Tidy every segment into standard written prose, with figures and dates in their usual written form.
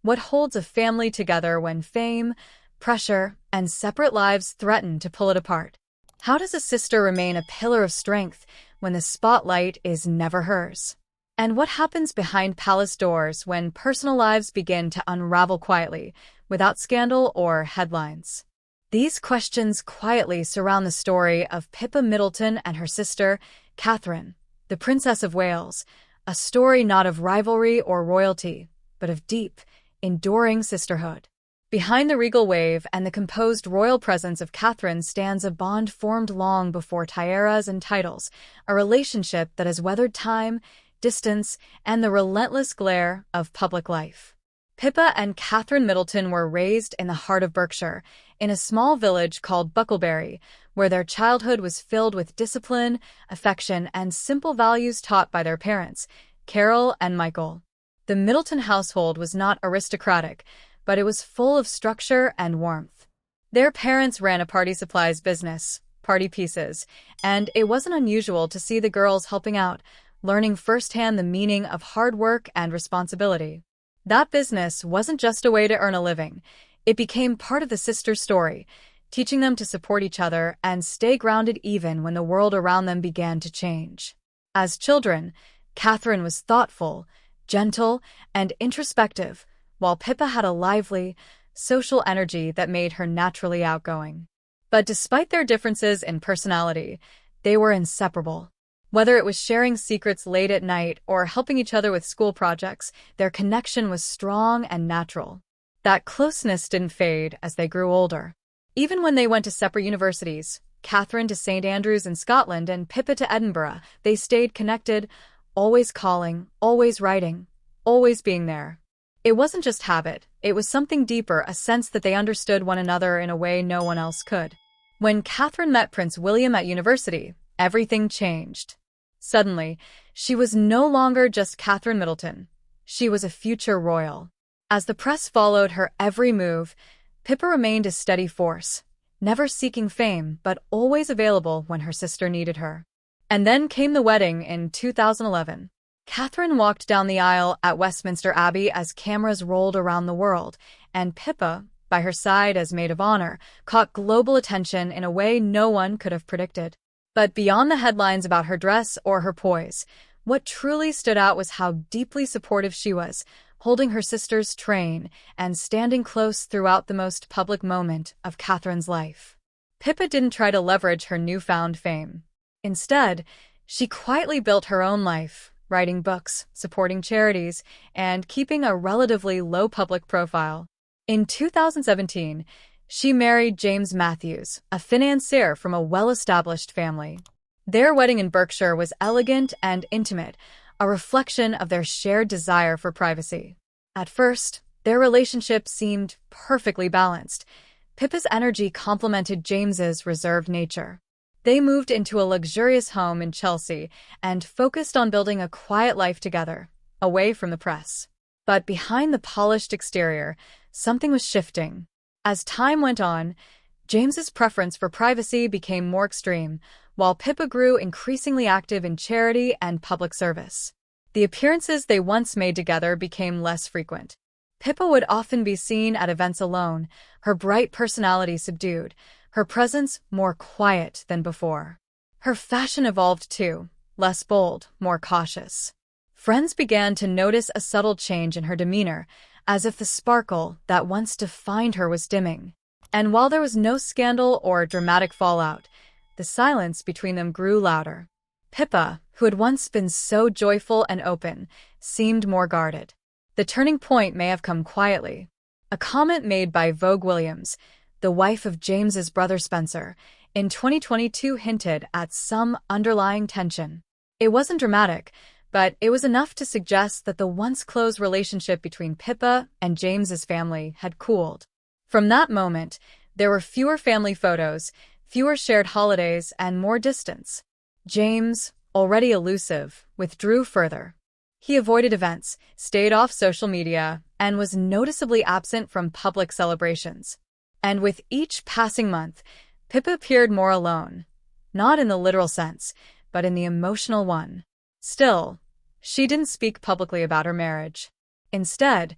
What holds a family together when fame, pressure, and separate lives threaten to pull it apart? How does a sister remain a pillar of strength when the spotlight is never hers? And what happens behind palace doors when personal lives begin to unravel quietly, without scandal or headlines? These questions quietly surround the story of Pippa Middleton and her sister, Catherine, the Princess of Wales, a story not of rivalry or royalty, but of deep, enduring sisterhood. Behind the regal wave and the composed royal presence of Catherine stands a bond formed long before tiaras and titles, a relationship that has weathered time, distance, and the relentless glare of public life. Pippa and Catherine Middleton were raised in the heart of Berkshire, in a small village called Bucklebury, where their childhood was filled with discipline, affection, and simple values taught by their parents, Carol and Michael. The Middleton household was not aristocratic, but it was full of structure and warmth. Their parents ran a party supplies business, Party Pieces, and it wasn't unusual to see the girls helping out, learning firsthand the meaning of hard work and responsibility. That business wasn't just a way to earn a living. It became part of the sisters' story, teaching them to support each other and stay grounded even when the world around them began to change. As children, Catherine was thoughtful, gentle, and introspective, while Pippa had a lively, social energy that made her naturally outgoing. But despite their differences in personality, they were inseparable. Whether it was sharing secrets late at night or helping each other with school projects, their connection was strong and natural. That closeness didn't fade as they grew older. Even when they went to separate universities, Catherine to St. Andrews in Scotland and Pippa to Edinburgh, they stayed connected, always calling, always writing, always being there. It wasn't just habit, it was something deeper, a sense that they understood one another in a way no one else could. When Catherine met Prince William at university, everything changed. Suddenly, she was no longer just Catherine Middleton. She was a future royal. As the press followed her every move, Pippa remained a steady force, never seeking fame but always available when her sister needed her. And then came the wedding in 2011. Catherine walked down the aisle at Westminster Abbey as cameras rolled around the world, and Pippa, by her side as maid of honor, caught global attention in a way no one could have predicted. But beyond the headlines about her dress or her poise, what truly stood out was how deeply supportive she was, holding her sister's train and standing close throughout the most public moment of Catherine's life. Pippa didn't try to leverage her newfound fame. Instead, she quietly built her own life, writing books, supporting charities, and keeping a relatively low public profile. In 2017, she married James Matthews, a financier from a well-established family. Their wedding in Berkshire was elegant and intimate, a reflection of their shared desire for privacy. At first, their relationship seemed perfectly balanced. Pippa's energy complemented James's reserved nature. They moved into a luxurious home in Chelsea and focused on building a quiet life together, away from the press. But behind the polished exterior, something was shifting. As time went on, James's preference for privacy became more extreme, while Pippa grew increasingly active in charity and public service. The appearances they once made together became less frequent. Pippa would often be seen at events alone, her bright personality subdued, her presence more quiet than before. Her fashion evolved too, less bold, more cautious. Friends began to notice a subtle change in her demeanor, as if the sparkle that once defined her was dimming. And while there was no scandal or dramatic fallout, the silence between them grew louder. Pippa, who had once been so joyful and open, seemed more guarded. The turning point may have come quietly. A comment made by Vogue Williams, the wife of James's brother Spencer, in 2022 hinted at some underlying tension. It wasn't dramatic, but it was enough to suggest that the once close relationship between Pippa and James's family had cooled. From that moment, there were fewer family photos, fewer shared holidays, and more distance. James, already elusive, withdrew further. He avoided events, stayed off social media, and was noticeably absent from public celebrations. And with each passing month, Pippa appeared more alone. Not in the literal sense, but in the emotional one. Still, she didn't speak publicly about her marriage. Instead,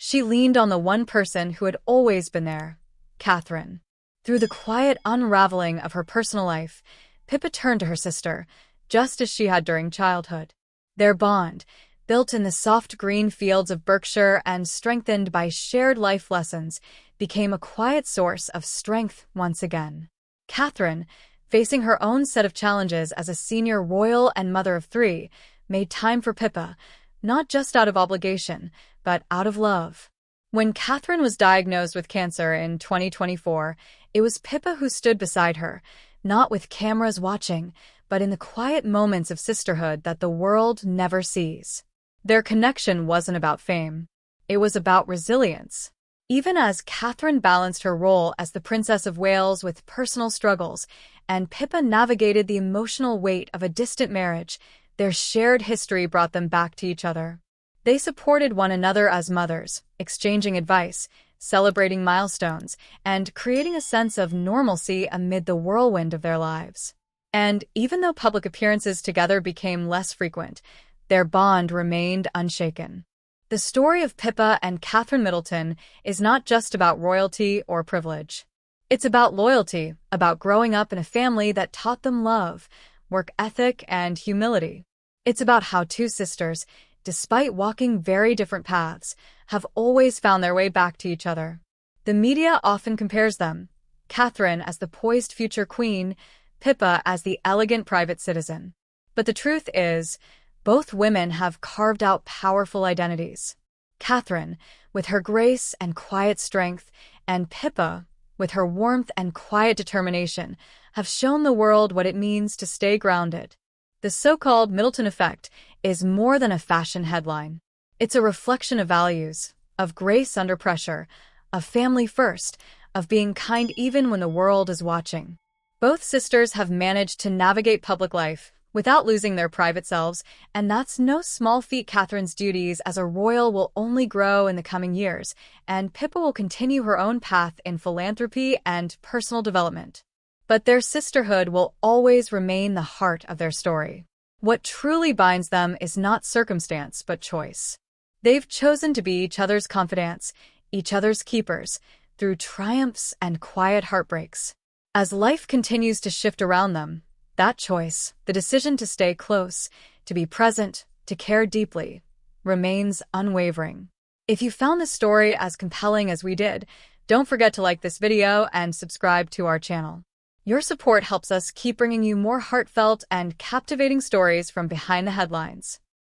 She leaned on the one person who had always been there, Catherine. Through the quiet unraveling of her personal life, Pippa turned to her sister, just as she had during childhood. Their bond, built in the soft green fields of Berkshire and strengthened by shared life lessons, became a quiet source of strength once again. Catherine, facing her own set of challenges as a senior royal and mother of three, made time for Pippa, not just out of obligation, but out of love. When Catherine was diagnosed with cancer in 2024, it was Pippa who stood beside her, not with cameras watching, but in the quiet moments of sisterhood that the world never sees. Their connection wasn't about fame. It was about resilience. Even as Catherine balanced her role as the Princess of Wales with personal struggles, and Pippa navigated the emotional weight of a distant marriage, their shared history brought them back to each other. They supported one another as mothers, exchanging advice, celebrating milestones, and creating a sense of normalcy amid the whirlwind of their lives. And even though public appearances together became less frequent, their bond remained unshaken. The story of Pippa and Catherine Middleton is not just about royalty or privilege. It's about loyalty, about growing up in a family that taught them love, work ethic, and humility. It's about how two sisters, despite walking very different paths, have always found their way back to each other. The media often compares them, Catherine as the poised future queen, Pippa as the elegant private citizen. But the truth is, both women have carved out powerful identities. Catherine, with her grace and quiet strength, and Pippa, with her warmth and quiet determination, have shown the world what it means to stay grounded. The so-called Middleton effect is more than a fashion headline. It's a reflection of values, of grace under pressure, of family first, of being kind even when the world is watching. Both sisters have managed to navigate public life without losing their private selves, and that's no small feat. Catherine's duties as a royal will only grow in the coming years, and Pippa will continue her own path in philanthropy and personal development. But their sisterhood will always remain the heart of their story. What truly binds them is not circumstance, but choice. They've chosen to be each other's confidants, each other's keepers, through triumphs and quiet heartbreaks. As life continues to shift around them, that choice, the decision to stay close, to be present, to care deeply, remains unwavering. If you found this story as compelling as we did, don't forget to like this video and subscribe to our channel. Your support helps us keep bringing you more heartfelt and captivating stories from behind the headlines.